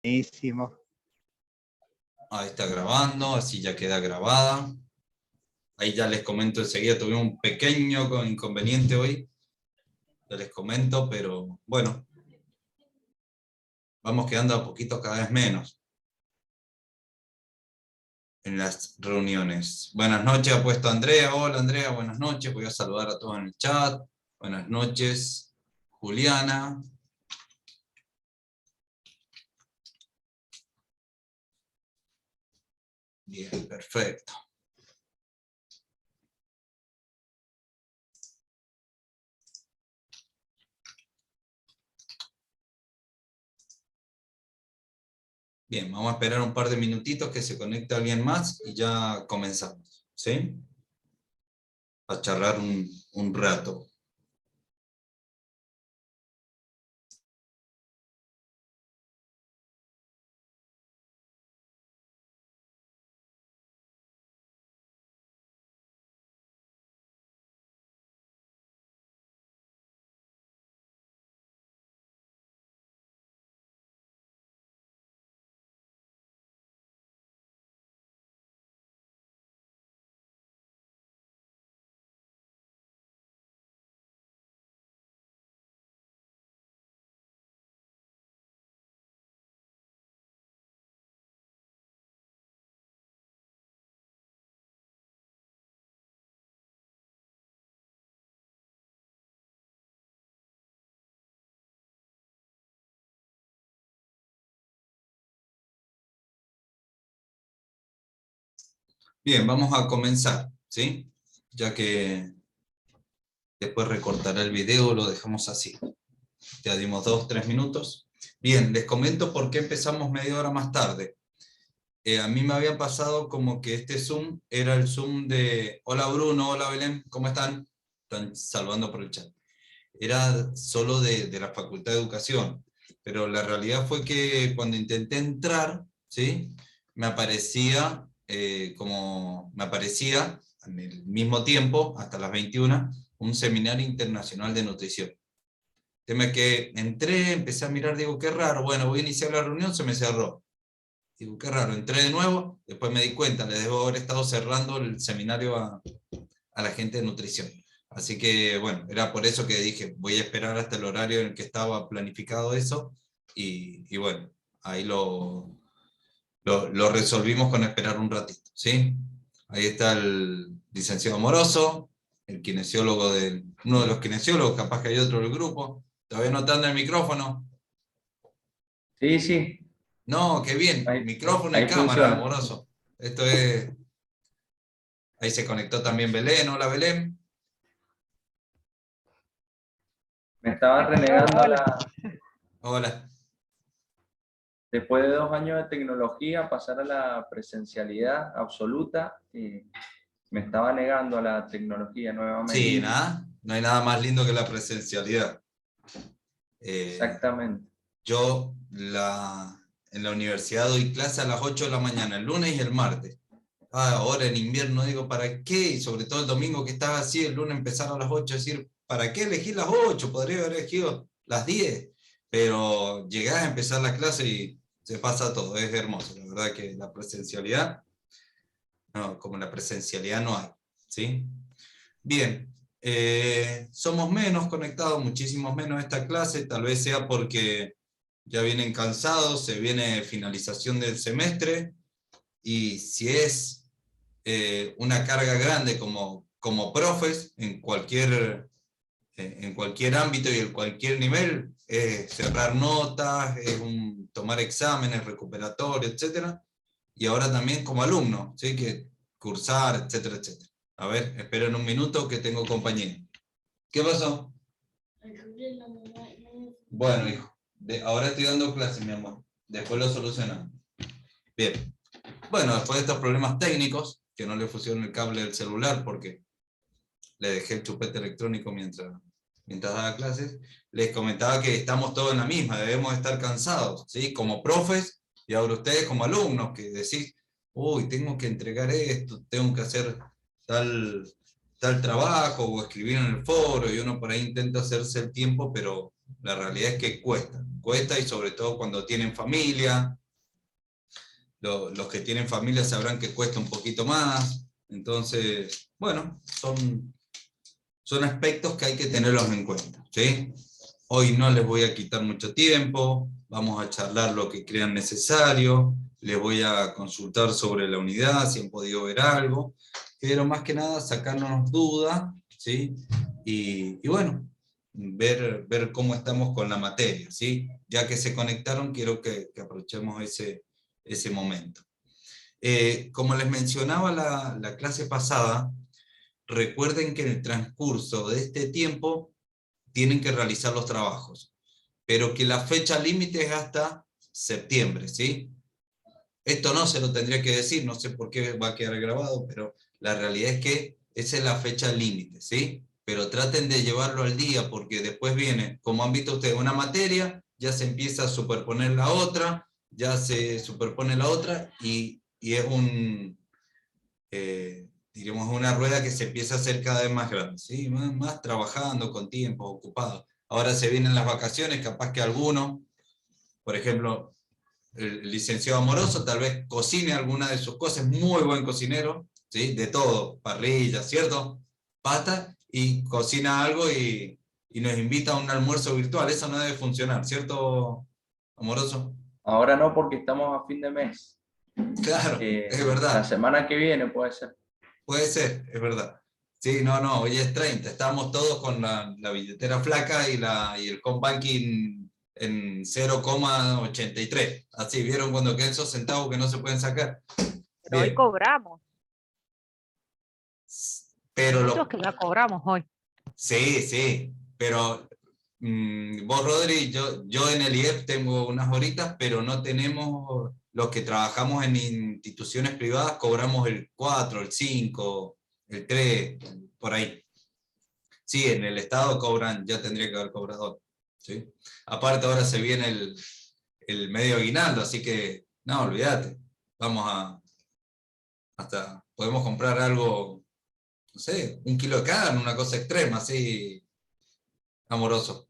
Buenísimo. Ahí está grabando, así ya queda grabada. Ahí ya les comento enseguida, tuvimos un pequeño inconveniente hoy. Ya les comento, pero bueno, vamos quedando a poquito cada vez menos en las reuniones. Buenas noches, ha puesto Andrea. Hola Andrea, buenas noches. Voy a saludar a todos en el chat. Buenas noches, Juliana. Bien, perfecto. Bien, vamos a esperar un par de minutitos que se conecte alguien más y ya comenzamos, ¿sí? A charlar un rato. Bien, vamos a comenzar, ¿sí? Ya que después recortará el video, lo dejamos así. Ya dimos 2-3 minutos. Bien, les comento por qué empezamos media hora más tarde. A mí me había pasado como que este Zoom era el Zoom de... Hola Bruno, hola Belén, ¿cómo están? Están saludando por el chat. Era solo de la Facultad de Educación, pero la realidad fue que cuando intenté entrar, ¿sí? Me aparecía me aparecía en el mismo tiempo, hasta las 21, un seminario internacional de nutrición. Tema que entré, empecé a mirar, digo, qué raro, bueno, voy a iniciar la reunión, se me cerró. Digo, qué raro, entré de nuevo, después me di cuenta, le debo haber estado cerrando el seminario a la gente de nutrición. Así que, bueno, era por eso que dije, voy a esperar hasta el horario en el que estaba planificado eso, y bueno, ahí lo resolvimos con esperar un ratito, ¿sí? Ahí está el licenciado Moroso, el kinesiólogo uno de los kinesiólogos, capaz que hay otro del grupo. ¿Todavía no está en el micrófono? Sí, sí. No, qué bien, Ahí, micrófono y ahí cámara, funciona. Moroso. Esto es... Ahí se conectó también Belén. Hola Belén. Me estaba renegando Hola. después de 2 años de tecnología, pasar a la presencialidad absoluta, y me estaba negando a la tecnología Sí, nuevamente. nada, no hay nada más lindo que la presencialidad. Exactamente. Yo en la universidad doy clase a las 8 de la mañana, el lunes y el martes. Ahora en invierno digo, ¿para qué? Y sobre todo el domingo que estaba así, el lunes empezar a las 8, decir, ¿para qué elegir las 8? Podría haber elegido las 10. Pero llegás a empezar la clase y se pasa todo, es hermoso. La verdad que la presencialidad, no, como la presencialidad no hay, ¿sí? Bien, somos menos conectados, muchísimos menos a esta clase, tal vez sea porque ya vienen cansados, se viene finalización del semestre, y si es una carga grande como profes en cualquier ámbito y en cualquier nivel, cerrar notas, tomar exámenes recuperatorios, etcétera, y ahora también como alumno, ¿sí? Que cursar, etcétera, etcétera. A ver, esperen un minuto que tengo compañía. ¿Qué pasó? Bueno, hijo, ahora estoy dando clases, mi amor. Después lo solucionamos. Bien. Bueno, después de estos problemas técnicos, que no le fusioné el cable del celular porque le dejé el chupete electrónico mientras daba clases, les comentaba que estamos todos en la misma, debemos estar cansados, ¿sí? Como profes, y ahora ustedes como alumnos, que decís, uy, tengo que entregar esto, tengo que hacer tal trabajo, o escribir en el foro, y uno por ahí intenta hacerse el tiempo, pero La realidad es que cuesta y sobre todo cuando tienen familia. Los que tienen familia sabrán que cuesta un poquito más. Entonces, bueno, son aspectos que hay que tenerlos en cuenta, ¿sí? Hoy no les voy a quitar mucho tiempo, vamos a charlar lo que crean necesario, les voy a consultar sobre la unidad, si han podido ver algo, pero más que nada sacarnos dudas, ¿sí? Y bueno, ver cómo estamos con la materia, ¿sí? Ya que se conectaron, quiero que aprovechemos ese momento. Como les mencionaba la clase pasada, recuerden que en el transcurso de este tiempo tienen que realizar los trabajos, pero que la fecha límite es hasta septiembre, ¿sí? Esto no se lo tendría que decir, no sé por qué va a quedar grabado, pero la realidad es que esa es la fecha límite, ¿sí? Pero traten de llevarlo al día, porque después viene, como han visto ustedes, una materia, ya se empieza a superponer la otra, ya se superpone la otra, y es diríamos, una rueda que se empieza a hacer cada vez más grande, ¿sí? Más trabajando con tiempo, ocupado. Ahora se vienen las vacaciones, capaz que alguno, por ejemplo, el licenciado Amoroso, tal vez cocine alguna de sus cosas, muy buen cocinero, ¿sí? De todo, parrilla, ¿cierto? Pasta, y cocina algo y nos invita a un almuerzo virtual. Eso no debe funcionar, ¿cierto, Amoroso? Ahora no, porque estamos a fin de mes. Claro, es La verdad. semana que viene puede ser. Puede ser, es verdad. Sí, no, hoy es 30. Estamos todos con la billetera flaca y el home banking en 0,83. Así, ¿vieron cuando quedan esos centavos que no se pueden sacar? Pero hoy Bien, cobramos. Hay pero muchos que ya cobramos hoy. sí, sí, pero vos, Rodri, yo en el IEF tengo unas horitas, pero no tenemos, los que trabajamos en instituciones privadas, cobramos el 4, el 5, el 3, por ahí. Sí, en el Estado cobran, ya tendría que haber cobrado, ¿sí? Aparte ahora se viene el medio aguinaldo, así que, no, olvídate, vamos hasta, podemos comprar algo, no sé, 1 kilo de carne, una cosa extrema, así, amoroso.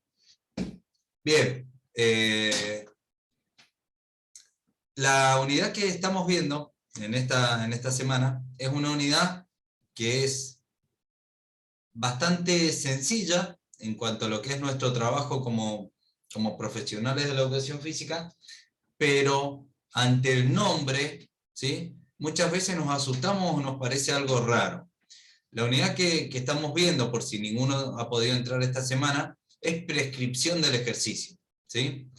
Bien, la unidad que estamos viendo en esta semana es una unidad que es bastante sencilla en cuanto a lo que es nuestro trabajo como profesionales de la educación física, pero ante el nombre, ¿sí? Muchas veces nos asustamos o nos parece algo raro. La unidad que estamos viendo, por si ninguno ha podido entrar esta semana, es prescripción del ejercicio, ¿sí?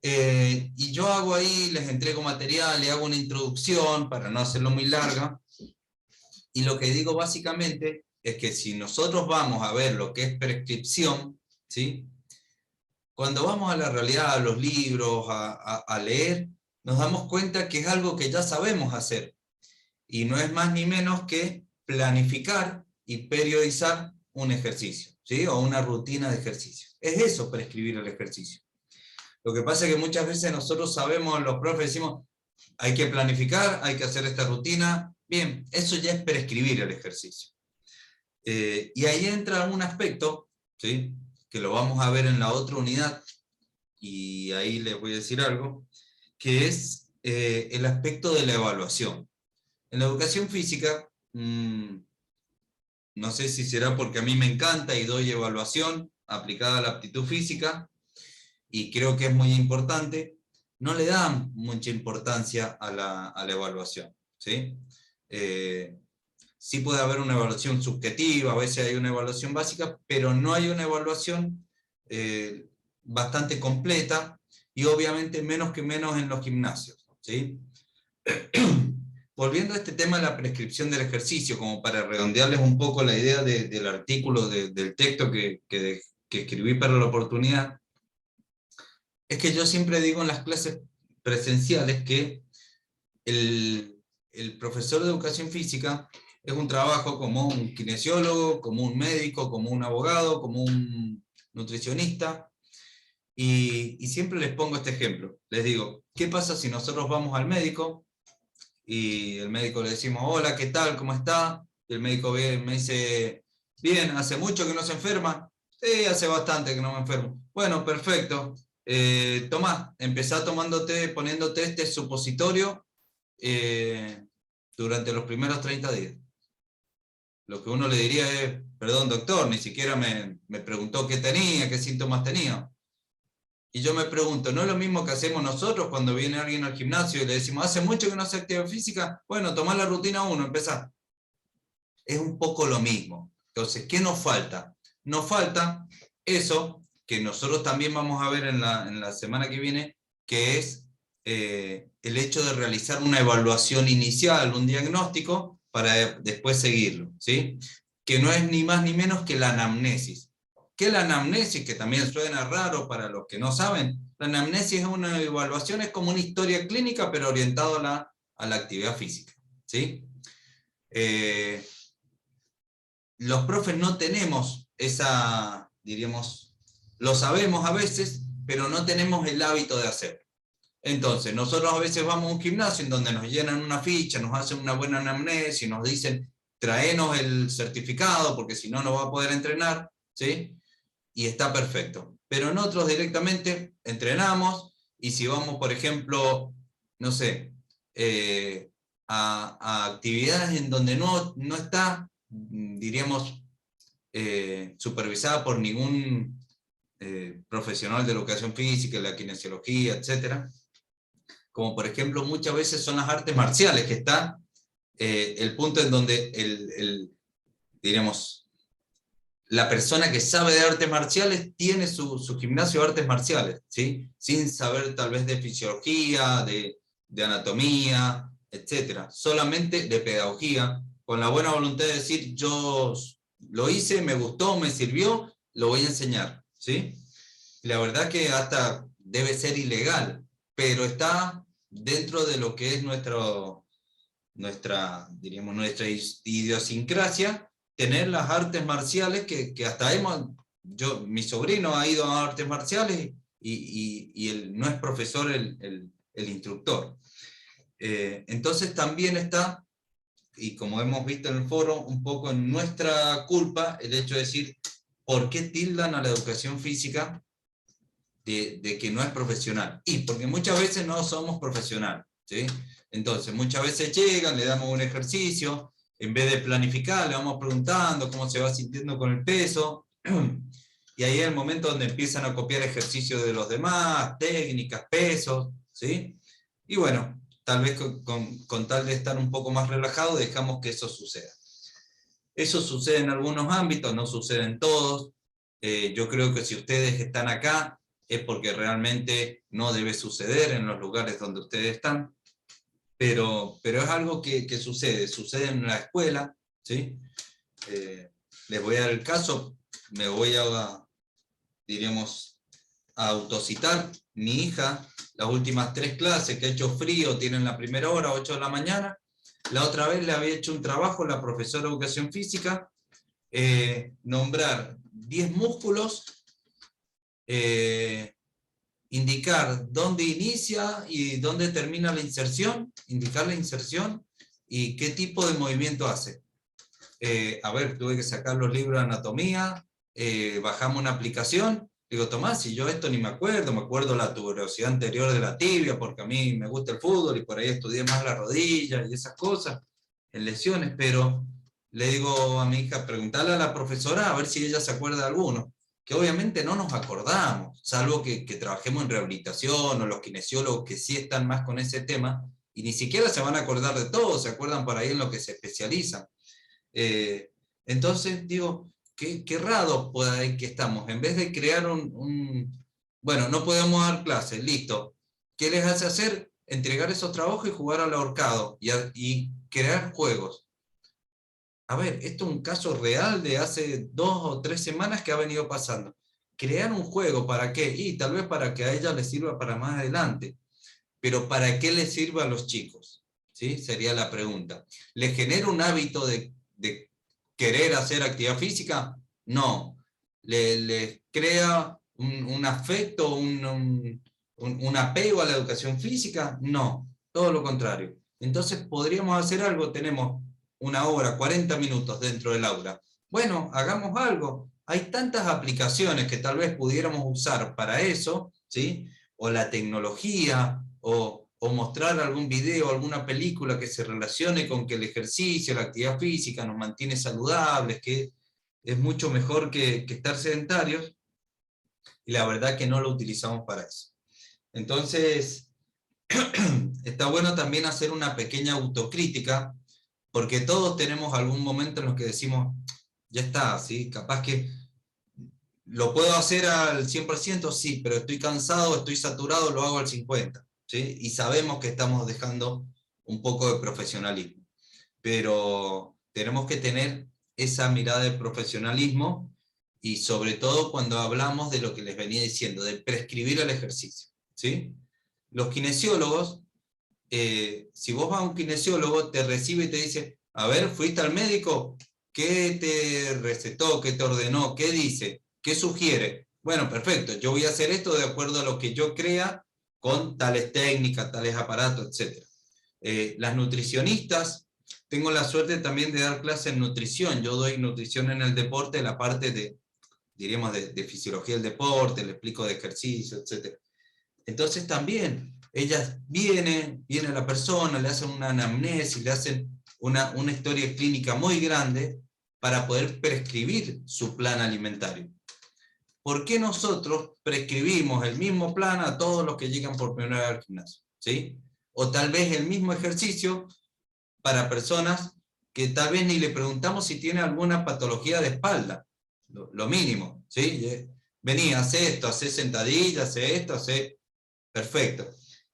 Y yo hago ahí, les entrego material, le hago una introducción para no hacerlo muy larga, y lo que digo básicamente es que si nosotros vamos a ver lo que es prescripción, ¿sí? Cuando vamos a la realidad, a los libros, a leer, nos damos cuenta que es algo que ya sabemos hacer, y no es más ni menos que planificar y periodizar un ejercicio, ¿sí? O una rutina de ejercicio. Es eso, prescribir el ejercicio. Lo que pasa es que muchas veces nosotros sabemos, los profes decimos, hay que planificar, hay que hacer esta rutina. Bien, eso ya es prescribir el ejercicio. Y ahí entra un aspecto, ¿sí? Que lo vamos a ver en la otra unidad, y ahí les voy a decir algo, que es el aspecto de la evaluación. En la educación física, no sé si será porque a mí me encanta y doy evaluación aplicada a la aptitud física, y creo que es muy importante, no le dan mucha importancia a la evaluación, ¿sí? Sí puede haber una evaluación subjetiva, a veces hay una evaluación básica, pero no hay una evaluación bastante completa, y obviamente menos que menos en los gimnasios, ¿sí? Volviendo a este tema de la prescripción del ejercicio, como para redondearles un poco la idea del artículo, del texto que escribí para la oportunidad, es que yo siempre digo en las clases presenciales que el profesor de educación física es un trabajo como un kinesiólogo, como un médico, como un abogado, como un nutricionista, y siempre les pongo este ejemplo. Les digo, ¿qué pasa si nosotros vamos al médico y el médico le decimos, hola, ¿qué tal? ¿Cómo está? Y el médico me dice, bien, ¿hace mucho que no se enferma? Sí, hace bastante que no me enfermo. Bueno, perfecto. Tomá, empezá tomándote, poniéndote este supositorio durante los primeros 30 días. Lo que uno le diría es, perdón doctor, ni siquiera me preguntó qué tenía, qué síntomas tenía. Y yo me pregunto, ¿no es lo mismo que hacemos nosotros cuando viene alguien al gimnasio y le decimos, hace mucho que no hace actividad física? Bueno, tomá la rutina 1, empezá. Es un poco lo mismo. Entonces, ¿qué nos falta? Nos falta eso que nosotros también vamos a ver en la semana que viene, que es el hecho de realizar una evaluación inicial, un diagnóstico, para después seguirlo, ¿sí? Que no es ni más ni menos que la anamnesis. ¿Qué es la anamnesis? Que también suena raro para los que no saben. La anamnesis es una evaluación, es como una historia clínica, pero orientada a la actividad física, ¿sí? Los profes no tenemos esa, diríamos, lo sabemos a veces, pero no tenemos el hábito de hacerlo. Entonces, nosotros a veces vamos a un gimnasio en donde nos llenan una ficha, nos hacen una buena anamnesis, nos dicen, traenos el certificado, porque si no, no va a poder entrenar, ¿sí? Y está perfecto. Pero en otros directamente entrenamos, y si vamos, por ejemplo, no sé, a actividades en donde no está, diríamos, supervisada por ningún profesional de la educación física, la kinesiología, etcétera, como por ejemplo muchas veces son las artes marciales, que está el punto en donde diríamos, la persona que sabe de artes marciales tiene su gimnasio de artes marciales, ¿sí? Sin saber tal vez de fisiología, de anatomía, etcétera, solamente de pedagogía, con la buena voluntad de decir, yo lo hice, me gustó, me sirvió, lo voy a enseñar, ¿sí? Y la verdad que hasta debe ser ilegal, pero está dentro de lo que es diríamos, nuestra idiosincrasia, tener las artes marciales que hasta mi sobrino ha ido a artes marciales y él no es profesor el instructor. Entonces también está, y como hemos visto en el foro, un poco en nuestra culpa el hecho de decir, ¿por qué tildan a la educación física de que no es profesional? Y porque muchas veces no somos profesionales, ¿sí? Entonces, muchas veces llegan, le damos un ejercicio, en vez de planificar, le vamos preguntando cómo se va sintiendo con el peso, y ahí es el momento donde empiezan a copiar ejercicios de los demás, técnicas, pesos, ¿sí? Y bueno, tal vez con tal de estar un poco más relajado, dejamos que eso suceda. Eso sucede en algunos ámbitos, no sucede en todos. Yo creo que si ustedes están acá, es porque realmente no debe suceder en los lugares donde ustedes están, pero es algo que sucede en la escuela, ¿sí? Les voy a dar el caso, me voy diríamos, a autocitar. Mi hija, las últimas 3 clases que ha hecho frío, tienen la primera hora, 8 de la mañana, la otra vez le había hecho un trabajo la profesora de educación física, nombrar 10 músculos, indicar dónde inicia y dónde termina la inserción, indicar la inserción y qué tipo de movimiento hace. A ver, tuve que sacar los libros de anatomía, bajamos una aplicación, digo, Tomás, si yo esto ni me acuerdo la tuberosidad anterior de la tibia, porque a mí me gusta el fútbol y por ahí estudié más la rodilla y esas cosas, en lesiones, pero le digo a mi hija, preguntarle a la profesora a ver si ella se acuerda de alguno, que obviamente no nos acordamos, salvo que trabajemos en rehabilitación o los kinesiólogos que sí están más con ese tema, y ni siquiera se van a acordar de todo, se acuerdan por ahí en lo que se especializan. Entonces digo, qué errado puede que estamos, en vez de crear bueno, no podemos dar clases, listo, ¿qué les hace hacer? Entregar esos trabajos y jugar al ahorcado y crear juegos. A ver, esto es un caso real de hace 2 o 3 semanas que ha venido pasando. Crear un juego, ¿para qué? Y tal vez para que a ella les sirva para más adelante, pero ¿para qué les sirva a los chicos? ¿Sí? Sería la pregunta. ¿Les genera un hábito de querer hacer actividad física? No. ¿Les crea un afecto, un apego a la educación física? No. Todo lo contrario. Entonces podríamos hacer algo, tenemos 1 hora, 40 minutos dentro del aula. Bueno, hagamos algo. hay tantas aplicaciones que tal vez pudiéramos usar para eso, ¿sí? O la tecnología, o mostrar algún video, alguna película que se relacione con que el ejercicio, la actividad física nos mantiene saludables, que es mucho mejor que estar sedentarios, y la verdad que no lo utilizamos para eso. Entonces, está bueno también hacer una pequeña autocrítica, porque todos tenemos algún momento en los que decimos, ya está, ¿sí? Capaz que lo puedo hacer al 100%, sí, pero estoy cansado, estoy saturado, lo hago al 50%, ¿sí? Y sabemos que estamos dejando un poco de profesionalismo, pero tenemos que tener esa mirada de profesionalismo, y sobre todo cuando hablamos de lo que les venía diciendo, de prescribir el ejercicio, ¿sí? Los kinesiólogos, si vos vas a un kinesiólogo, te recibe y te dice, a ver, ¿fuiste al médico? ¿Qué te recetó? ¿Qué te ordenó? ¿Qué dice? ¿Qué sugiere? Bueno, perfecto, yo voy a hacer esto de acuerdo a lo que yo crea, con tales técnicas, tales aparatos, etc. Las nutricionistas, tengo la suerte también de dar clases en nutrición. Yo doy nutrición en el deporte, la parte de, diríamos, de fisiología del deporte, le explico de ejercicio, etc. Entonces también, ellas viene la persona, le hacen una anamnesis, le hacen una historia clínica muy grande para poder prescribir su plan alimentario. ¿Por qué nosotros prescribimos el mismo plan a todos los que llegan por primera vez al gimnasio? ¿Sí? O tal vez el mismo ejercicio para personas que tal vez ni le preguntamos si tiene alguna patología de espalda, lo mínimo, ¿sí? Vení, hace esto, hace sentadillas, hace esto, hace... Perfecto.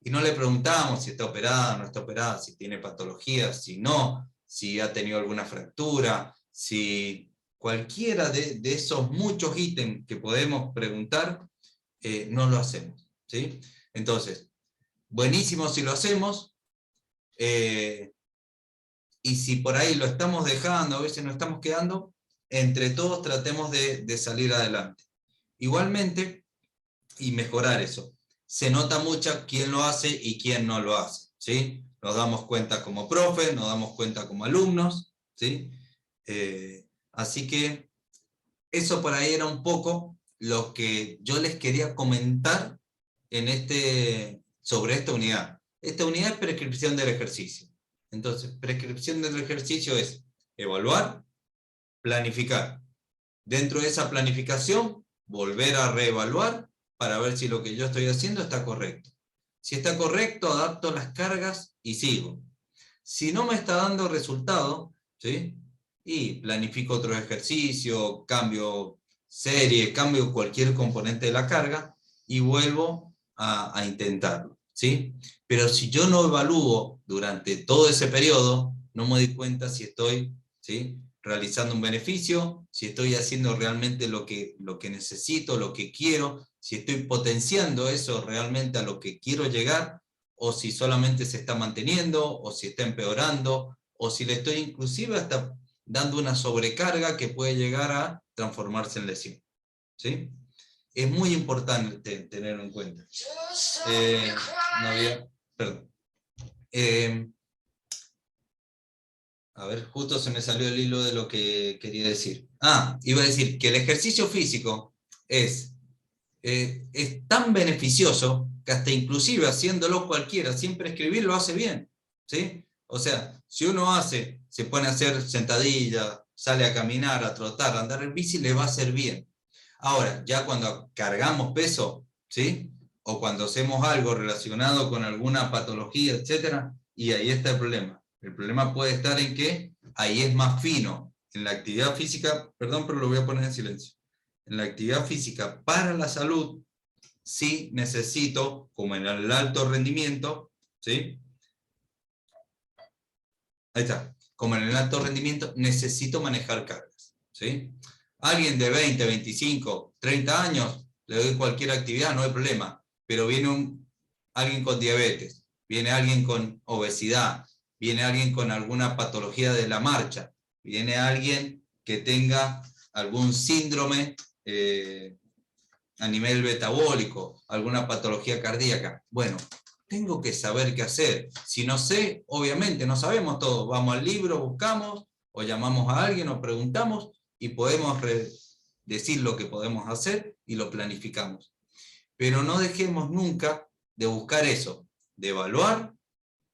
Y no le preguntamos si está operada, no está operada, si tiene patología, si no, si ha tenido alguna fractura, si cualquiera de esos muchos ítems que podemos preguntar, no lo hacemos, ¿sí? Entonces, buenísimo si lo hacemos, y si por ahí lo estamos dejando, a veces nos estamos quedando, entre todos tratemos de salir adelante. Igualmente, y mejorar eso. Se nota mucho quién lo hace y quién no lo hace, ¿sí? Nos damos cuenta como profe, nos damos cuenta como alumnos, ¿sí? Así que eso por ahí era un poco lo que yo les quería comentar sobre esta unidad. Esta unidad es prescripción del ejercicio. Entonces, prescripción del ejercicio es evaluar, planificar. Dentro de esa planificación, volver a reevaluar para ver si lo que yo estoy haciendo está correcto. Si está correcto, adapto las cargas y sigo. Si no me está dando resultado, ¿sí? Y planifico otro ejercicio, cambio serie, cambio cualquier componente de la carga y vuelvo a intentarlo, ¿sí? Pero si yo no evalúo durante todo ese periodo, no me doy cuenta si estoy, ¿sí?, realizando un beneficio, si estoy haciendo realmente lo que necesito, lo que quiero, si estoy potenciando eso realmente a lo que quiero llegar, o si solamente se está manteniendo, o si está empeorando, o si le estoy inclusive hasta dando una sobrecarga que puede llegar a transformarse en lesión, ¿sí? Es muy importante tenerlo en cuenta. Perdón. A ver, justo se me salió el hilo de lo que quería decir. Iba a decir que el ejercicio físico es tan beneficioso que hasta inclusive haciéndolo cualquiera, sin prescribir, lo hace bien, ¿sí? O sea, si uno se pone a hacer sentadillas, sale a caminar, a trotar, a andar en bici, le va a hacer bien. Ahora, ya cuando cargamos peso, ¿sí?, o cuando hacemos algo relacionado con alguna patología, etcétera, y ahí está el problema. El problema puede estar en que ahí es más fino. En la actividad física, perdón, pero lo voy a poner en silencio. En la actividad física para la salud, sí necesito, como en el alto rendimiento, ¿sí? Ahí está. Como en el alto rendimiento, necesito manejar cargas, ¿sí? Alguien de 20, 25, 30 años, le doy cualquier actividad, no hay problema. Pero viene alguien con diabetes, viene alguien con obesidad, viene alguien con alguna patología de la marcha, viene alguien que tenga algún síndrome a nivel metabólico, alguna patología cardíaca. Bueno, tengo que saber qué hacer. Si no sé, obviamente no sabemos todo. Vamos al libro, buscamos, o llamamos a alguien, o preguntamos, y podemos decir lo que podemos hacer y lo planificamos. Pero no dejemos nunca de buscar eso, de evaluar,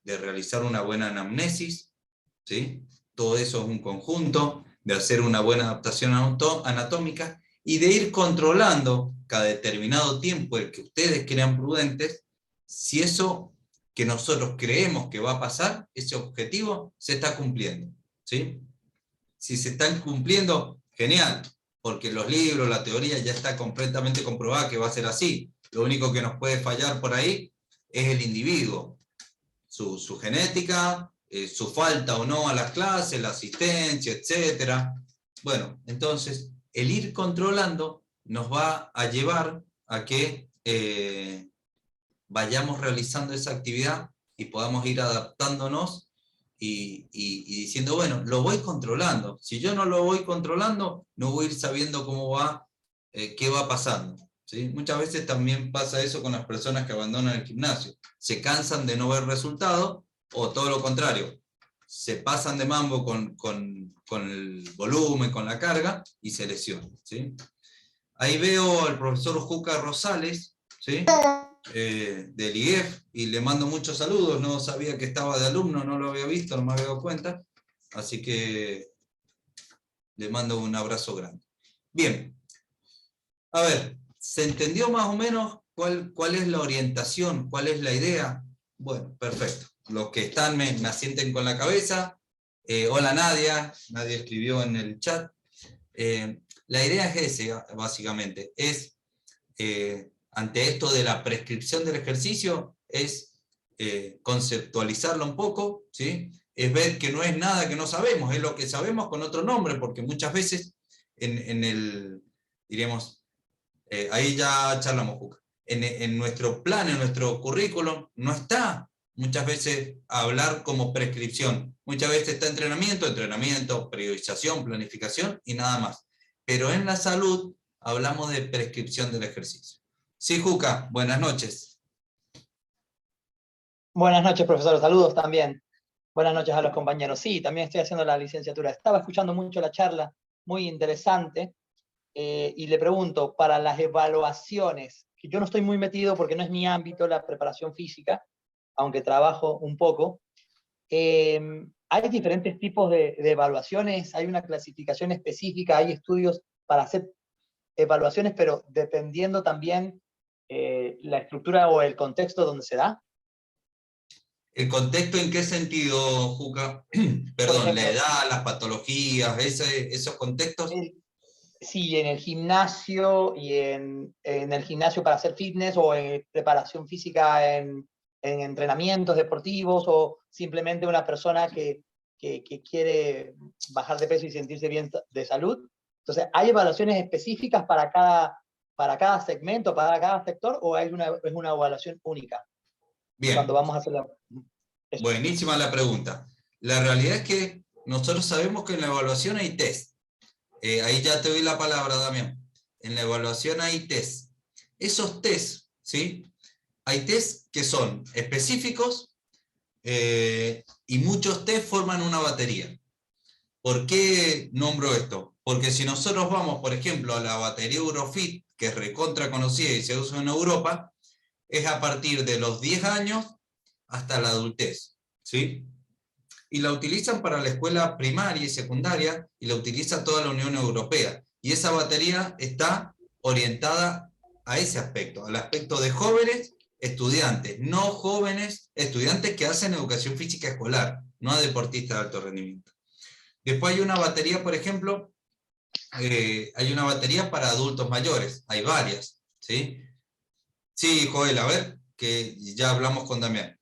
de realizar una buena anamnesis, ¿sí? Todo eso es un conjunto, de hacer una buena adaptación anatómica y de ir controlando cada determinado tiempo el que ustedes crean prudentes, si eso que nosotros creemos que va a pasar, ese objetivo se está cumpliendo, ¿sí? Si se están cumpliendo, genial, porque los libros, la teoría ya está completamente comprobada que va a ser así. Lo único que nos puede fallar por ahí es el individuo, su genética, su falta o no a las clases, la asistencia, etc. Bueno, entonces, el ir controlando nos va a llevar a que vayamos realizando esa actividad y podamos ir adaptándonos y diciendo, bueno, lo voy controlando. Si yo no lo voy controlando, no voy a ir sabiendo cómo va, qué va pasando, ¿sí? Muchas veces también pasa eso con las personas que abandonan el gimnasio. Se cansan de no ver resultados, o todo lo contrario, se pasan de mambo con el volumen, con la carga, y se lesionan, ¿sí? Ahí veo al profesor Juca Rosales, ¿sí? Del IEF, y le mando muchos saludos. No sabía que estaba de alumno, no lo había visto, no me había dado cuenta, así que le mando un abrazo grande. Bien, a ver, ¿se entendió más o menos cuál es la orientación, cuál es la idea? Bueno, perfecto. Los que están me asienten con la cabeza. Hola Nadia, Nadia escribió en el chat. La idea es esa, básicamente, es ante esto de la prescripción del ejercicio, es conceptualizarlo un poco, ¿sí? Es ver que no es nada que no sabemos, es lo que sabemos con otro nombre, porque muchas veces en el, diríamos, ahí ya charlamos, Juca, en nuestro plan, en nuestro currículum, no está muchas veces hablar como prescripción. Muchas veces está entrenamiento, periodización, planificación y nada más. Pero en la salud hablamos de prescripción del ejercicio. Sí, Juca, buenas noches. Buenas noches, profesor. Saludos también. Buenas noches a los compañeros. Sí, también estoy haciendo la licenciatura. Estaba escuchando mucho la charla, muy interesante, y le pregunto, para las evaluaciones, que yo no estoy muy metido porque no es mi ámbito la preparación física, aunque trabajo un poco, hay diferentes tipos de evaluaciones, hay una clasificación específica, hay estudios para hacer evaluaciones, pero dependiendo también la estructura o el contexto donde se da. ¿El contexto en qué sentido, Juca? Perdón, ejemplo, la edad, las patologías, esos contextos. Sí, en el gimnasio y en el gimnasio para hacer fitness o en preparación física en entrenamientos deportivos o simplemente una persona que quiere bajar de peso y sentirse bien de salud. Entonces, ¿hay evaluaciones específicas para cada segmento, para cada sector, o es una evaluación única? Bien. Cuando vamos a hacer eso. Buenísima la pregunta. La realidad es que nosotros sabemos que en la evaluación hay test. Ahí ya te doy la palabra, Damián. En la evaluación hay test. Esos test, ¿sí? Hay test que son específicos y muchos test forman una batería. ¿Por qué nombro esto? Porque si nosotros vamos, por ejemplo, a la batería Eurofit, que es recontra conocida y se usa en Europa, es a partir de los 10 años hasta la adultez, ¿sí? Y la utilizan para la escuela primaria y secundaria, y la utiliza toda la Unión Europea. Y esa batería está orientada a ese aspecto, al aspecto de jóvenes estudiantes, no jóvenes estudiantes que hacen educación física escolar, no a deportistas de alto rendimiento. Después hay una batería, por ejemplo, hay una batería para adultos mayores, hay varias, ¿sí? Sí, Joel, a ver, que ya hablamos con Damián.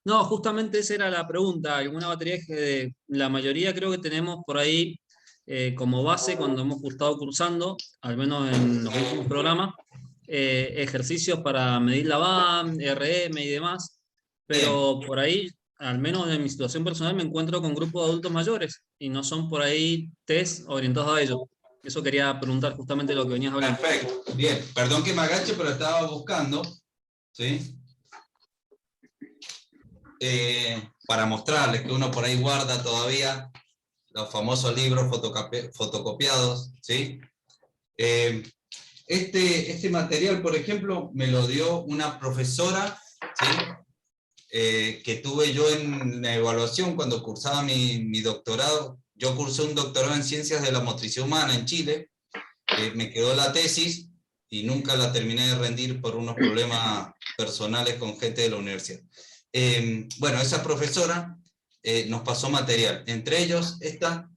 No, justamente esa era la pregunta. Alguna batería que la mayoría creo que tenemos por ahí como base cuando hemos estado cursando, al menos en los últimos programas, ejercicios para medir la VAM, RM y demás, pero por ahí, al menos en mi situación personal, me encuentro con grupos de adultos mayores y no son por ahí test orientados a ello. Eso quería preguntar justamente lo que venías hablando. Perfecto, bien. Perdón que me agache, pero estaba buscando, ¿sí? Para mostrarles que uno por ahí guarda todavía los famosos libros fotocopiados, ¿sí? Este material, por ejemplo, me lo dio una profesora, ¿sí? Que tuve yo en la evaluación cuando cursaba mi doctorado. Yo cursé un doctorado en Ciencias de la Motricidad Humana en Chile. Me quedó la tesis y nunca la terminé de rendir por unos problemas personales con gente de la universidad. Bueno, esa profesora nos pasó material, entre ellos esta,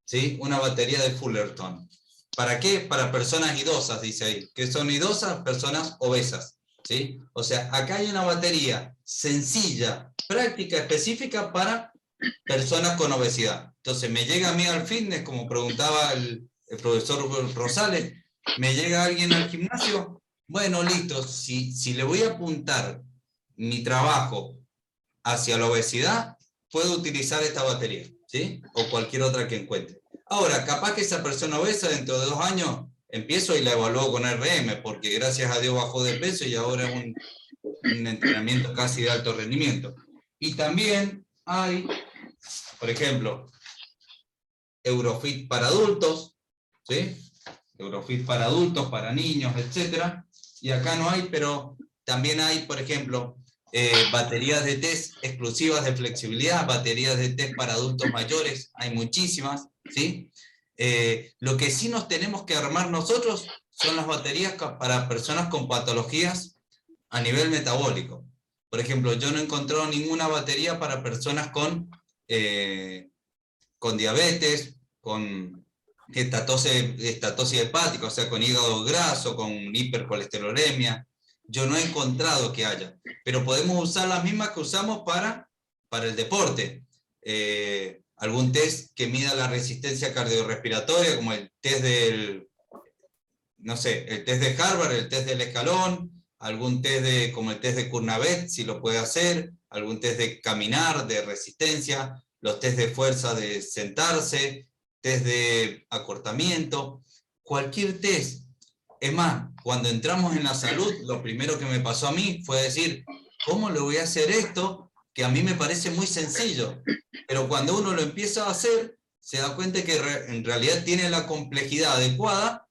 ¿sí? Una batería de Fullerton. ¿Para qué? Para personas idosas, dice ahí. ¿Qué son idosas? Personas obesas, ¿sí? O sea, acá hay una batería sencilla, práctica, específica para personas con obesidad. Entonces, me llega a mí al fitness, como preguntaba el profesor Rosales, me llega alguien al gimnasio, bueno, listo, si le voy a apuntar mi trabajo hacia la obesidad, puedo utilizar esta batería, ¿sí? O cualquier otra que encuentre. Ahora, capaz que esa persona obesa dentro de 2 años, empiezo y la evalúo con RM, porque gracias a Dios bajó de peso y ahora es un entrenamiento casi de alto rendimiento. Y también hay, por ejemplo, Eurofit para adultos, ¿sí? Eurofit para adultos, para niños, etc. Y acá no hay, pero también hay, por ejemplo, baterías de test exclusivas de flexibilidad, baterías de test para adultos mayores, hay muchísimas, ¿sí? Lo que sí nos tenemos que armar nosotros son las baterías para personas con patologías a nivel metabólico. Por ejemplo, yo no he encontrado ninguna batería para personas con diabetes, con estatosis hepática, o sea, con hígado graso, con hipercolesterolemia. Yo no he encontrado que haya, pero podemos usar las mismas que usamos para el deporte. Algún test que mida la resistencia cardiorrespiratoria, como el test del, no sé, el test de Harvard, el test del escalón, algún test como el test de Kurnavet, si lo puede hacer, algún test de caminar, de resistencia, los test de fuerza de sentarse, test de acortamiento, cualquier test. Es más, cuando entramos en la salud, lo primero que me pasó a mí fue decir, ¿cómo le voy a hacer esto? Que a mí me parece muy sencillo, pero cuando uno lo empieza a hacer, se da cuenta que en realidad tiene la complejidad adecuada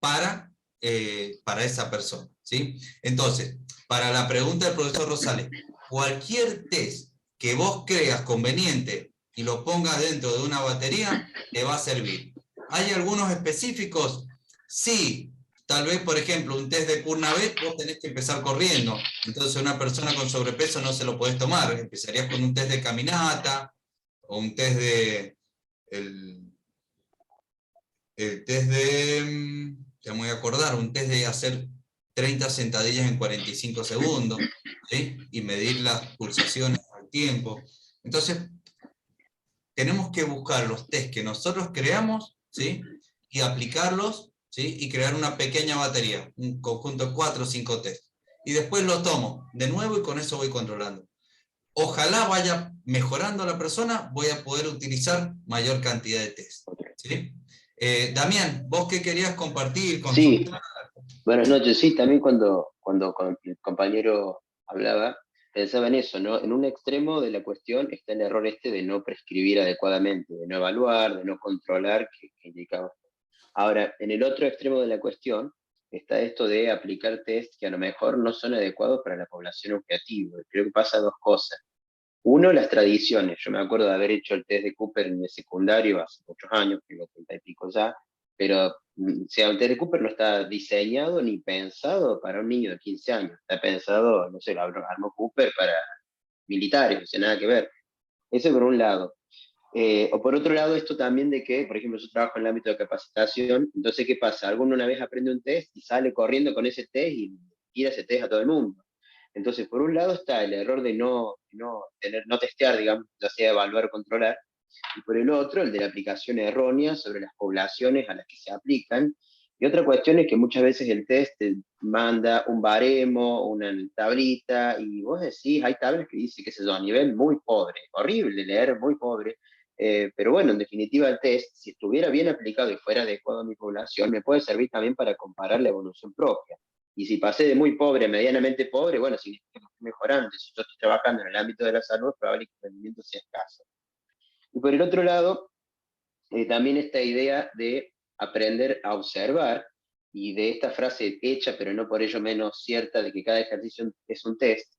para esa persona, ¿sí? Entonces, para la pregunta del profesor Rosales, cualquier test que vos creas conveniente y lo pongas dentro de una batería, te va a servir. ¿Hay algunos específicos? Sí. Tal vez, por ejemplo, un test de Kurnavet, vos tenés que empezar corriendo. Entonces, una persona con sobrepeso no se lo podés tomar. Empezarías con un test de caminata, o un test de... el test de... ya me voy a acordar, un test de hacer 30 sentadillas en 45 segundos, ¿sí? Y medir las pulsaciones al tiempo. Entonces, tenemos que buscar los test que nosotros creamos, ¿sí? Y aplicarlos, ¿sí? Y crear una pequeña batería, un conjunto de 4 o 5 test. Y después los tomo de nuevo y con eso voy controlando. Ojalá vaya mejorando la persona, voy a poder utilizar mayor cantidad de test, ¿sí? Damián, ¿vos qué querías compartir, Sí, consultar? buenas noches. Sí, también cuando el compañero hablaba, pensaba en eso, ¿no? En un extremo de la cuestión está el error este de no prescribir adecuadamente, de no evaluar, de no controlar, que indicaba. Ahora, en el otro extremo de la cuestión está esto de aplicar test que a lo mejor no son adecuados para la población objetivo. Creo que pasa dos cosas. Uno, las tradiciones. Yo me acuerdo de haber hecho el test de Cooper en el secundario hace muchos años, tengo 30 y pico ya, pero o sea, el test de Cooper no está diseñado ni pensado para un niño de 15 años. Está pensado, no sé, lo armó Cooper para militares, o sea, nada que ver. Eso por un lado. O por otro lado, esto también de que, por ejemplo, yo trabajo en el ámbito de capacitación, entonces, ¿qué pasa? Alguno una vez aprende un test y sale corriendo con ese test y tira ese test a todo el mundo. Entonces, por un lado está el error de no testear, digamos, ya sea evaluar o controlar, y por el otro, el de la aplicación errónea sobre las poblaciones a las que se aplican. Y otra cuestión es que muchas veces el test te manda un baremo, una tablita, y vos decís, hay tablas que dice, qué sé yo, a nivel muy pobre, horrible leer, muy pobre, pero bueno, en definitiva el test, si estuviera bien aplicado y fuera adecuado a mi población, me puede servir también para comparar la evolución propia. Y si pasé de muy pobre a medianamente pobre, bueno, significa que estoy mejorando. Si yo estoy trabajando en el ámbito de la salud, probablemente el rendimiento sea escaso. Y por el otro lado, también esta idea de aprender a observar, y de esta frase hecha, pero no por ello menos cierta, de que cada ejercicio es un test,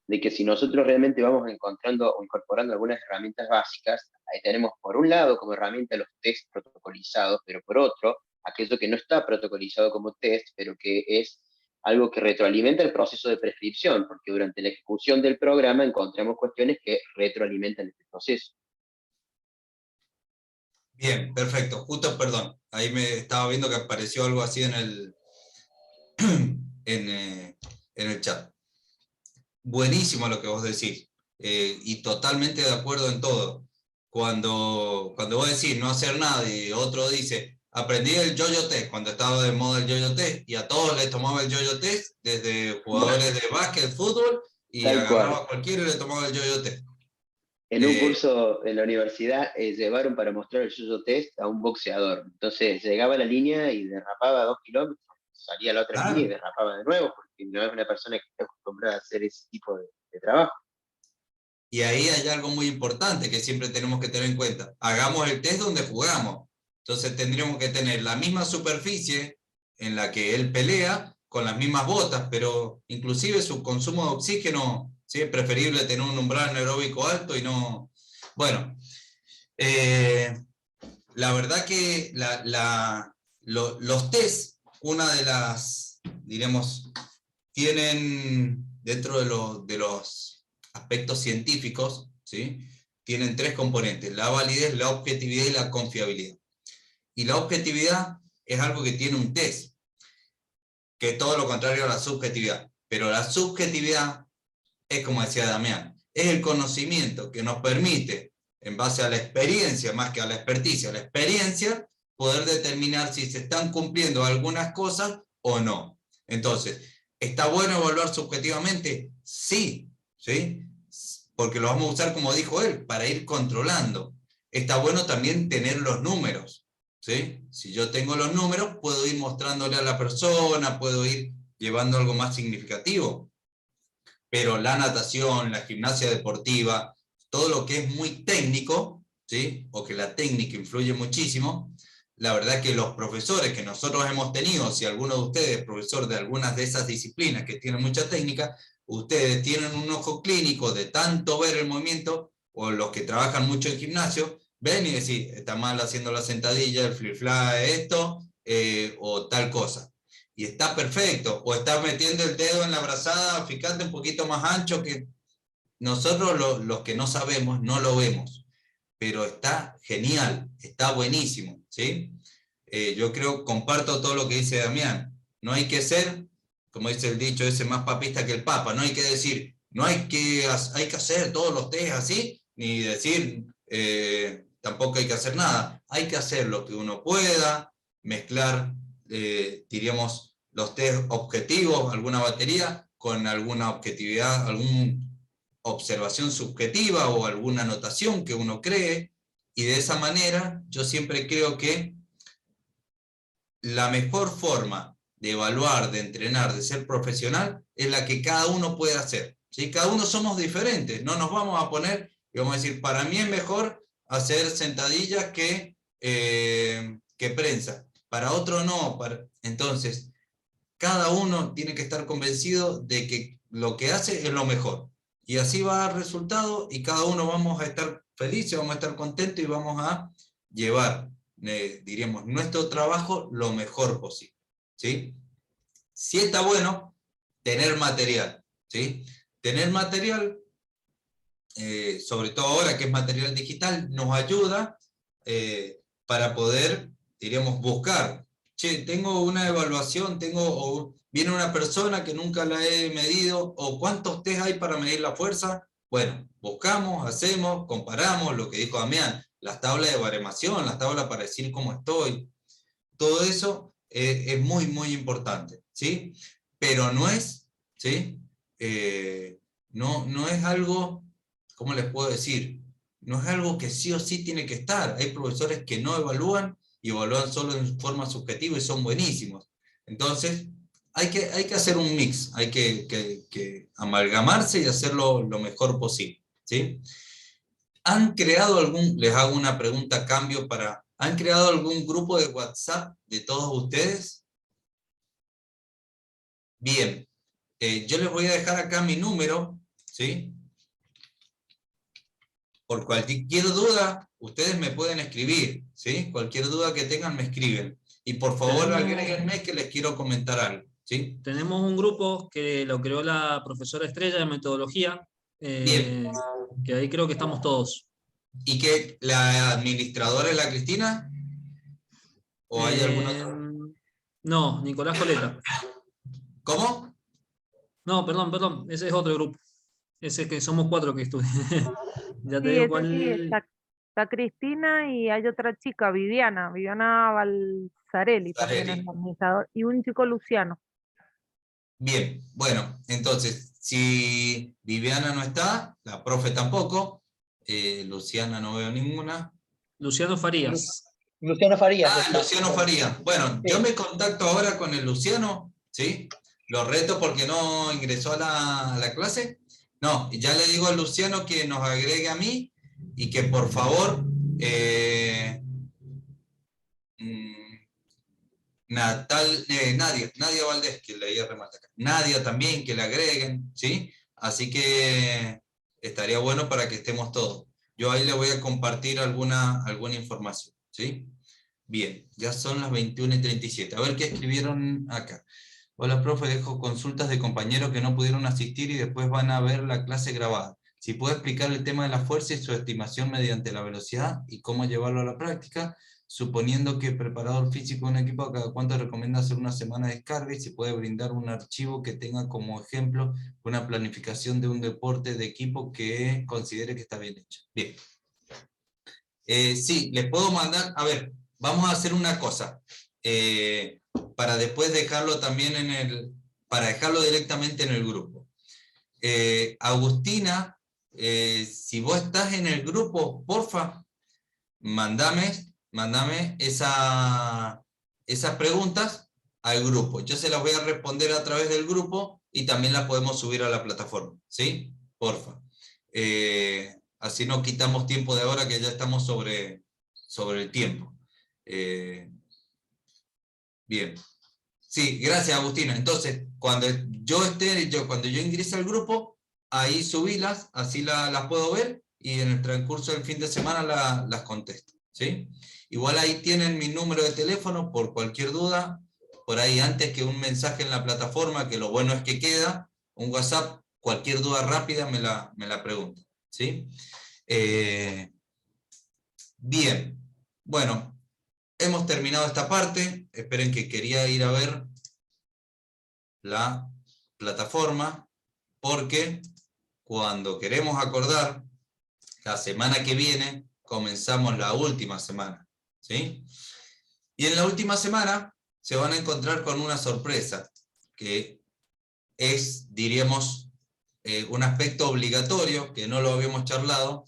de que si nosotros realmente vamos encontrando o incorporando algunas herramientas básicas, ahí tenemos por un lado como herramienta los test protocolizados, pero por otro, aquello que no está protocolizado como test, pero que es algo que retroalimenta el proceso de prescripción, porque durante la ejecución del programa encontramos cuestiones que retroalimentan este proceso. Bien, perfecto. Justo, perdón, ahí me estaba viendo que apareció algo así en el, en el chat. Buenísimo lo que vos decís, y totalmente de acuerdo en todo. Cuando vos decís no hacer nada y otro dice, aprendí el yo-yo test, cuando estaba de moda el yo-yo test, y a todos les tomaba el yo-yo test, desde jugadores de básquet, fútbol, y Tal agarraba cual. a cualquiera y le tomaba el yo-yo test. En un curso en la universidad llevaron para mostrar el yo-yo test a un boxeador. Entonces llegaba a la línea y derrapaba 2 kilómetros, salía a la otra línea y Claro. derrapaba de nuevo, porque no es una persona que está acostumbrada a hacer ese tipo de trabajo. Y ahí hay algo muy importante que siempre tenemos que tener en cuenta. Hagamos el test donde jugamos. Entonces tendríamos que tener la misma superficie en la que él pelea, con las mismas botas, pero inclusive su consumo de oxígeno, ¿sí? Es preferible tener un umbral anaeróbico alto y no... Bueno, la verdad que los test, una de las, diremos, tienen dentro de los aspectos científicos, ¿sí? Tienen 3 componentes: la validez, la objetividad y la confiabilidad. Y la objetividad es algo que tiene un test, que es todo lo contrario a la subjetividad. Pero la subjetividad es, como decía Damián, es el conocimiento que nos permite, en base a la experiencia, más que a la experticia, la experiencia, poder determinar si se están cumpliendo algunas cosas o no. Entonces, ¿está bueno evaluar subjetivamente? Sí, ¿sí? Porque lo vamos a usar, como dijo él, para ir controlando. Está bueno también tener los números, ¿sí? Si yo tengo los números, puedo ir mostrándole a la persona, puedo ir llevando algo más significativo. Pero la natación, la gimnasia deportiva, todo lo que es muy técnico, ¿sí? O que la técnica influye muchísimo, la verdad que los profesores que nosotros hemos tenido, si alguno de ustedes es profesor de algunas de esas disciplinas que tienen mucha técnica, ustedes tienen un ojo clínico de tanto ver el movimiento, o los que trabajan mucho en gimnasio, ven y decís, está mal haciendo la sentadilla, el flip-flap, esto, o tal cosa. Y está perfecto, o está metiendo el dedo en la brazada, fíjate, un poquito más ancho, que nosotros los que no sabemos no lo vemos, pero está genial, está buenísimo, ¿sí? Yo creo, comparto todo lo que dice Damián, no hay que ser, como dice el dicho ese, más papista que el Papa, no hay que decir, no hay que hacer todos los test así, ni decir, tampoco hay que hacer nada, hay que hacer lo que uno pueda, mezclar, diríamos, los test objetivos, alguna batería, con alguna objetividad, alguna observación subjetiva o alguna anotación que uno cree, y de esa manera yo siempre creo que la mejor forma de evaluar, de entrenar, de ser profesional, es la que cada uno puede hacer, ¿sí? Cada uno somos diferentes, no nos vamos a poner y vamos a decir, para mí es mejor hacer sentadillas que prensa, para otro no. Entonces, cada uno tiene que estar convencido de que lo que hace es lo mejor. Y así va a dar resultado y cada uno vamos a estar felices, vamos a estar contentos y vamos a llevar, diríamos, nuestro trabajo lo mejor posible, ¿sí? Sí está bueno tener material, ¿sí? Tener material, sobre todo ahora que es material digital, nos ayuda para poder, diríamos, buscar. Che, tengo una evaluación, o viene una persona que nunca la he medido, o cuántos test hay para medir la fuerza. Bueno, buscamos, hacemos, comparamos, lo que dijo Damián, las tablas de baremación, las tablas para decir cómo estoy. Todo eso es muy, muy importante, ¿sí? Pero no es, ¿sí? No es algo, ¿cómo les puedo decir? No es algo que sí o sí tiene que estar. Hay profesores que no evalúan y evalúan solo en forma subjetiva y son buenísimos. Entonces, hay que hacer un mix, hay que amalgamarse y hacerlo lo mejor posible, ¿sí? ¿Han creado les hago una pregunta a cambio para ¿Han creado algún grupo de WhatsApp de todos ustedes? Bien, yo les voy a dejar acá mi número, ¿sí? Por cualquier duda, ustedes me pueden escribir, ¿sí? Cualquier duda que tengan me escriben. Y por favor agréguenme que les quiero comentar algo, ¿sí? Tenemos un grupo que lo creó la profesora Estrella de metodología, Bien. que ahí creo que estamos todos. ¿Y que la administradora es la Cristina? ¿O hay algún otro? No, Nicolás Coleta. ¿Cómo? No, perdón, ese es otro grupo. Ese que somos 4 que estudian. Ya te Sí, digo ese cuál. sí, está Cristina y hay otra chica, Viviana Balzarelli, también es Zarelli. la administradora, y un chico Luciano. Bien, bueno, entonces, si Viviana no está, la profe tampoco, Luciana no veo ninguna. Luciano Farías. Luciano Farías. Ah, está. Luciano Farías. Bueno, Sí. yo me contacto ahora con el Luciano, ¿sí? Lo reto porque no ingresó a la clase. No, ya le digo al Luciano que nos agregue a mí y que por favor Nadia Valdés, que leía remate acá. Nadia también, que le agreguen, ¿sí? Así que estaría bueno para que estemos todos. Yo ahí le voy a compartir alguna información, ¿sí? Bien, ya son las 21:37. A ver qué escribieron acá. Hola, profe, dejo consultas de compañeros que no pudieron asistir y después van a ver la clase grabada. Si puede explicar el tema de la fuerza y su estimación mediante la velocidad y cómo llevarlo a la práctica, suponiendo que preparador físico de un equipo, cada cuánto recomienda hacer una semana de descarga y si puede brindar un archivo que tenga como ejemplo una planificación de un deporte de equipo que considere que está bien hecho. Bien. Sí, les puedo mandar, a ver, vamos a hacer una cosa, para después dejarlo también para dejarlo directamente en el grupo. Agustina, si vos estás en el grupo, porfa, mándame esas preguntas al grupo. Yo se las voy a responder a través del grupo y también las podemos subir a la plataforma, ¿sí? Porfa. Así no quitamos tiempo de ahora que ya estamos sobre el tiempo. Bien. Sí, gracias Agustina. Entonces, cuando yo ingrese al grupo, ahí subílas, así las puedo ver y en el transcurso del fin de semana las contesto, ¿sí? Igual ahí tienen mi número de teléfono por cualquier duda, por ahí antes que un mensaje en la plataforma, que lo bueno es que queda, un WhatsApp, cualquier duda rápida me la preguntan, ¿sí? Bien, bueno, hemos terminado esta parte, esperen que quería ir a ver la plataforma, porque cuando queremos acordar, la semana que viene comenzamos la última semana, ¿sí? Y en la última semana se van a encontrar con una sorpresa, que es, diríamos, un aspecto obligatorio, que no lo habíamos charlado,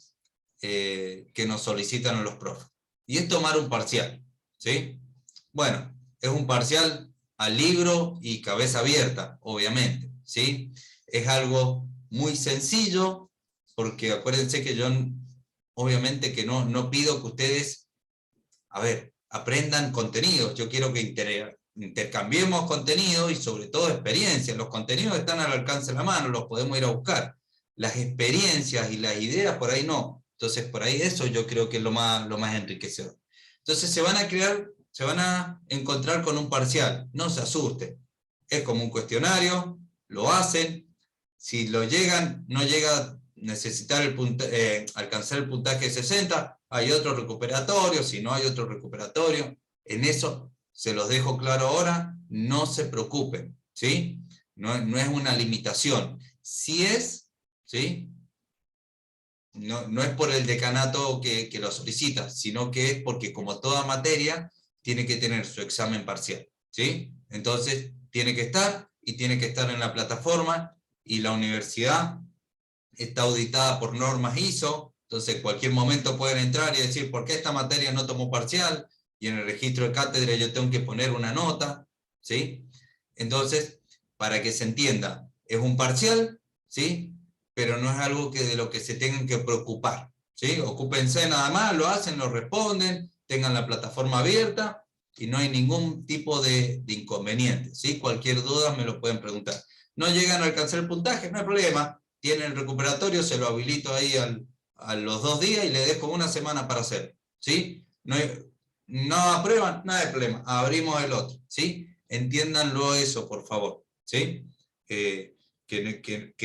que nos solicitan a los profes. Y es tomar un parcial, ¿sí? Bueno, es un parcial al libro y cabeza abierta, obviamente, ¿sí? Es algo muy sencillo, porque acuérdense que yo, obviamente que no pido que ustedes, aprendan contenidos. Yo quiero que intercambiemos contenido y sobre todo experiencias. Los contenidos están al alcance de la mano, los podemos ir a buscar. Las experiencias y las ideas por ahí no. Entonces por ahí eso yo creo que es lo más enriquecedor. Entonces se van a encontrar con un parcial. No se asusten. Es como un cuestionario, lo hacen. Si no llega a necesitar alcanzar el puntaje 60, hay otro recuperatorio. Si no hay otro recuperatorio, en eso se los dejo claro ahora, no se preocupen, ¿sí? No es una limitación. Si es, ¿sí? No es por el decanato que lo solicita, sino que es porque como toda materia tiene que tener su examen parcial, ¿sí? Entonces tiene que estar en la plataforma y la universidad está auditada por normas ISO, entonces en cualquier momento pueden entrar y decir, ¿por qué esta materia no tomó parcial? Y en el registro de cátedra yo tengo que poner una nota, ¿sí? Entonces, para que se entienda, es un parcial, ¿sí? Pero no es algo de lo que se tengan que preocupar, ¿sí? Ocúpense nada más, lo hacen, lo responden, tengan la plataforma abierta y no hay ningún tipo de inconveniente, ¿sí? Cualquier duda me lo pueden preguntar. No llegan a alcanzar el puntaje, no hay problema, tienen el recuperatorio, se lo habilito ahí a los 2 días y le dejo 1 semana para hacerlo, ¿sí? No aprueban, no hay problema, abrimos el otro, ¿sí? Entiéndanlo eso, por favor, ¿sí? Que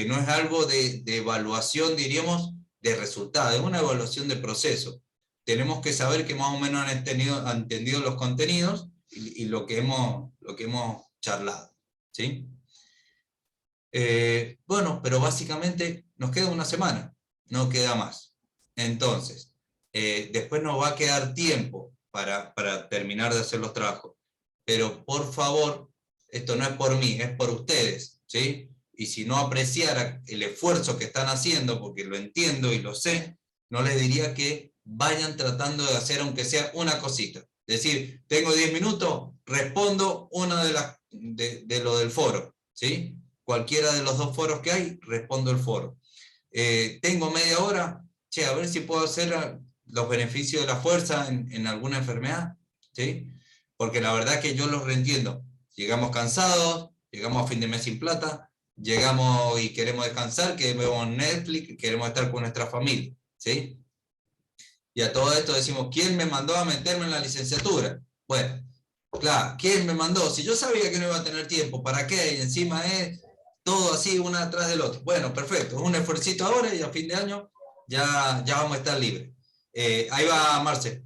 no es algo de evaluación, diríamos, de resultado, es una evaluación de proceso. Tenemos que saber que más o menos han entendido los contenidos y lo que hemos charlado, ¿sí? Bueno, pero básicamente nos queda 1 semana, no queda más. Entonces, después nos va a quedar tiempo para terminar de hacer los trabajos. Pero por favor, esto no es por mí, es por ustedes, ¿sí? Y si no apreciara el esfuerzo que están haciendo, porque lo entiendo y lo sé, no les diría que vayan tratando de hacer aunque sea una cosita. Es decir, tengo 10 minutos, respondo una de lo del foro, ¿sí? Cualquiera de los 2 foros que hay, respondo el foro. Tengo media hora, che, a ver si puedo hacer los beneficios de la fuerza en alguna enfermedad, ¿sí? Porque la verdad que yo los reentiendo. Llegamos cansados, llegamos a fin de mes sin plata, llegamos y queremos descansar, queremos ver Netflix, queremos estar con nuestra familia, ¿sí? Y a todo esto decimos, ¿quién me mandó a meterme en la licenciatura? Bueno, claro, ¿quién me mandó? Si yo sabía que no iba a tener tiempo, ¿para qué? Y encima es todo así, uno atrás del otro. Bueno, perfecto, un esfuercito ahora y a fin de año ya vamos a estar libres. Ahí va Marce.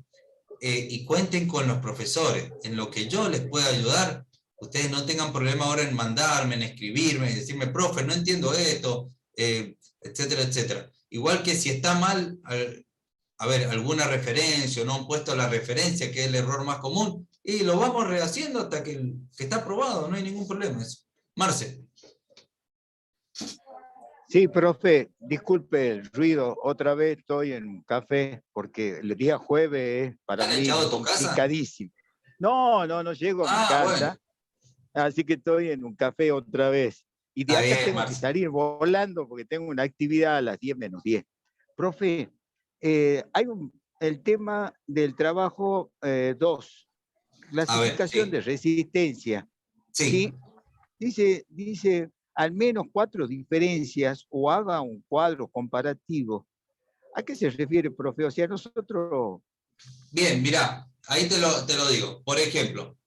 Y cuenten con los profesores, en lo que yo les pueda ayudar. Ustedes no tengan problema ahora en mandarme, en escribirme, en decirme, profe, no entiendo esto, etcétera, etcétera. Igual que si está mal, a ver, alguna referencia o no han puesto la referencia, que es el error más común, y lo vamos rehaciendo hasta que está aprobado, no hay ningún problema. Eso. Marce. Sí, profe, disculpe el ruido, otra vez estoy en un café, porque el día jueves es para ¿Te han mí echado a tu casa? complicadísimo. No llego a mi casa, bueno. Así que estoy en un café otra vez. Y de Está acá bien, tengo Marce. que salir volando porque tengo una actividad a las 10 menos 10. Profe, hay el tema del trabajo 2, clasificación sí. de resistencia. Sí. ¿Sí? Dice al menos 4 diferencias o haga un cuadro comparativo. ¿A qué se refiere, profe? O sea, nosotros... Bien, mirá, ahí te lo digo. Por ejemplo,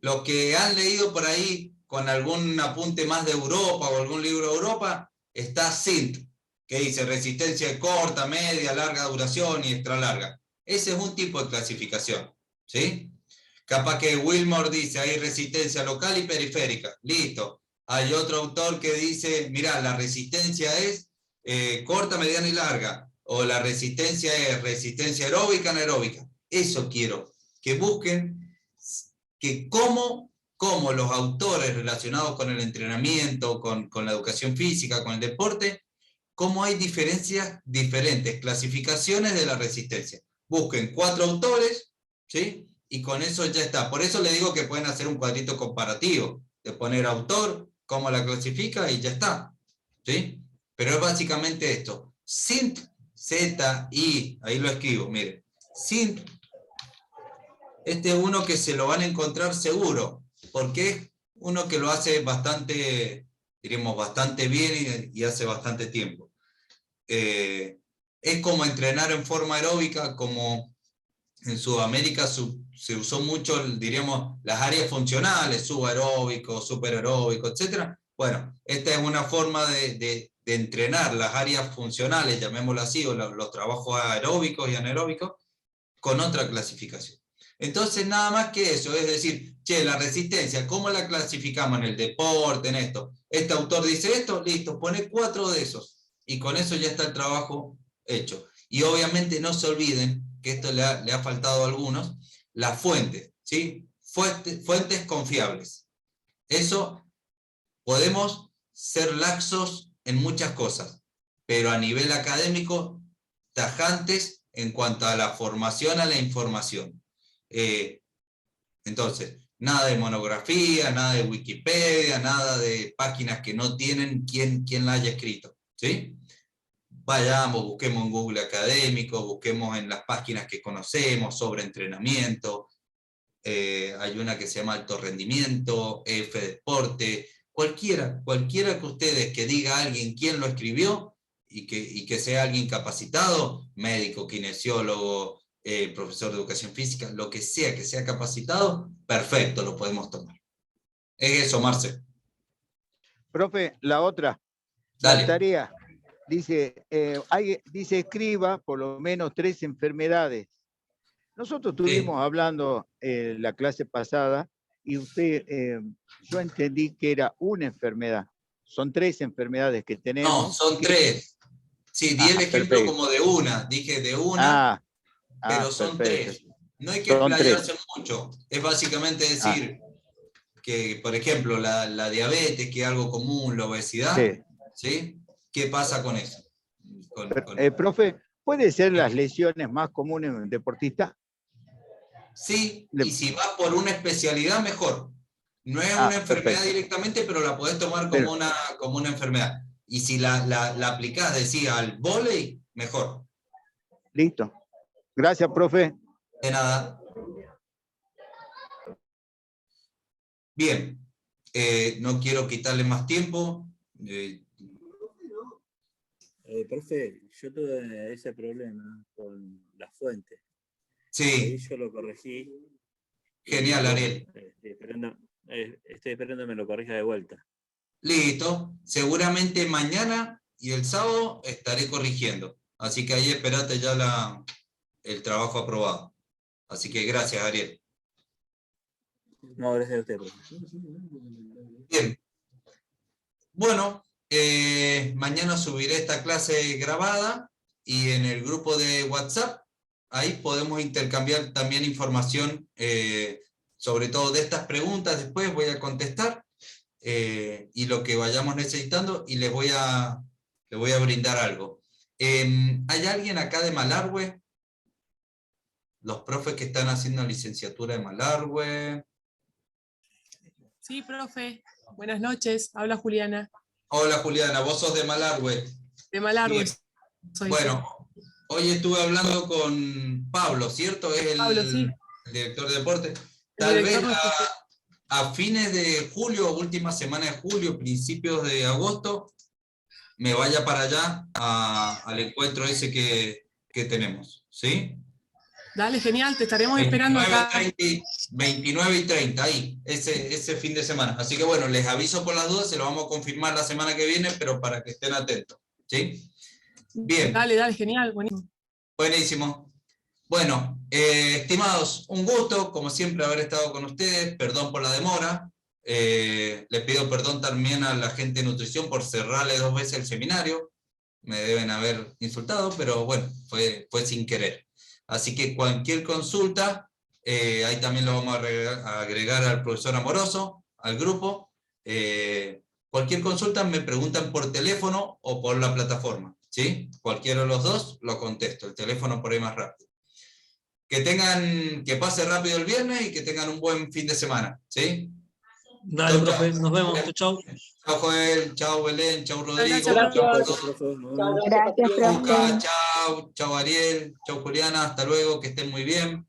los que han leído por ahí con algún apunte más de Europa o algún libro de Europa, está SINT, que dice resistencia corta, media, larga duración y extra larga. Ese es un tipo de clasificación, ¿sí? Capaz que Wilmore dice, hay resistencia local y periférica. Listo. Hay otro autor que dice, mira, la resistencia es corta, mediana y larga. O la resistencia es resistencia aeróbica, anaeróbica. Eso quiero. Que busquen que cómo los autores relacionados con el entrenamiento, con la educación física, con el deporte, cómo hay diferencias diferentes, clasificaciones de la resistencia. Busquen 4 autores, ¿sí? Y con eso ya está. Por eso le digo que pueden hacer un cuadrito comparativo, de poner autor, cómo la clasifica y ya está, ¿sí? Pero es básicamente esto. SINT, Z-I, ahí lo escribo, miren. SINT, este es uno que se lo van a encontrar seguro, porque es uno que lo hace bastante, diríamos, bastante bien y hace bastante tiempo. Es como entrenar en forma aeróbica, como en Sudamérica se usó mucho, diríamos, las áreas funcionales, subaeróbico, superaeróbico, etc. Bueno, esta es una forma de entrenar las áreas funcionales, llamémoslo así, o los trabajos aeróbicos y anaeróbicos, con otra clasificación. Entonces, nada más que eso, es decir, che, la resistencia, ¿cómo la clasificamos en el deporte, en esto? Este autor dice esto, listo, pone 4 de esos, y con eso ya está el trabajo hecho. Y obviamente no se olviden, que esto le ha faltado a algunos, las fuentes, ¿sí? Fuentes confiables. Eso podemos ser laxos en muchas cosas, pero a nivel académico, tajantes en cuanto a la formación, a la información. Entonces, nada de monografía, nada de Wikipedia, nada de páginas que no tienen quien la haya escrito, ¿sí? vayamos, busquemos en Google Académico, busquemos en las páginas que conocemos sobre entrenamiento. Hay una que se llama Alto Rendimiento, F Deporte, cualquiera que ustedes, que diga alguien quién lo escribió y que sea alguien capacitado, médico, kinesiólogo, profesor de educación física, lo que sea capacitado, perfecto, lo podemos tomar. Es eso, Marce. Profe, la otra, Dale. la tarea, dice, dice escriba por lo menos 3 enfermedades. Nosotros estuvimos hablando la clase pasada y usted, yo entendí que era una enfermedad. Son 3 enfermedades que tenemos. No, son 3. Sí, di el ejemplo perfecto. como de una, dije de una, pero son perfecto. 3. No hay que Son explayarse 3. mucho. Es básicamente decir que, por ejemplo, la diabetes, que es algo común, la obesidad, ¿sí? ¿Qué pasa con eso? Profe, ¿puede ser las lesiones más comunes en un deportista? Sí, y si vas por una especialidad, mejor. No es una enfermedad directamente, pero la podés tomar como una enfermedad. Y si la aplicás, decía, al vóley, mejor. Listo. Gracias, profe. De nada. Bien. No quiero quitarle más tiempo. Profe, yo tuve ese problema con la fuente. Sí. Ahí yo lo corregí. Genial, Ariel. Estoy esperando que me lo corrija de vuelta. Listo. Seguramente mañana y el sábado estaré corrigiendo. Así que ahí esperate ya el trabajo aprobado. Así que gracias, Ariel. No, gracias a usted, profe. Bien. Bueno, mañana subiré esta clase grabada y en el grupo de WhatsApp, ahí podemos intercambiar también información, sobre todo de estas preguntas. Después voy a contestar y lo que vayamos necesitando, y les voy a brindar algo. ¿Hay alguien acá de Malargüe? Los profes que están haciendo licenciatura de Malargüe. Sí, profe. Buenas noches. Habla Juliana. Hola, Juliana. ¿Vos sos de Malargüe? De Malargüe. Bueno, hoy estuve hablando con Pablo, ¿cierto? Es el director de deporte. Tal vez a fines de julio, última semana de julio, principios de agosto, me vaya para allá al encuentro ese que tenemos, ¿sí? Dale, genial, te estaremos esperando acá. 29 y 30, ahí, ese fin de semana. Así que bueno, les aviso por las dudas, se lo vamos a confirmar la semana que viene, pero para que estén atentos, ¿sí? Bien. Dale, genial, buenísimo. Buenísimo. Bueno, estimados, un gusto, como siempre, haber estado con ustedes. Perdón por la demora. Le pido perdón también a la gente de nutrición por cerrarle 2 veces el seminario. Me deben haber insultado, pero bueno, fue sin querer. Así que cualquier consulta, ahí también lo vamos a agregar al profesor Amoroso, al grupo. Cualquier consulta me preguntan por teléfono o por la plataforma, ¿sí? Cualquiera de los dos lo contesto, el teléfono por ahí más rápido. Que pase rápido el viernes y que tengan un buen fin de semana, ¿sí? Dale, profe, nos vemos. Chau. Chao, Joel, chao, Belén, chao, Rodrigo. Gracias, profe. Chao, Ariel, chao, Juliana, hasta luego, que estén muy bien.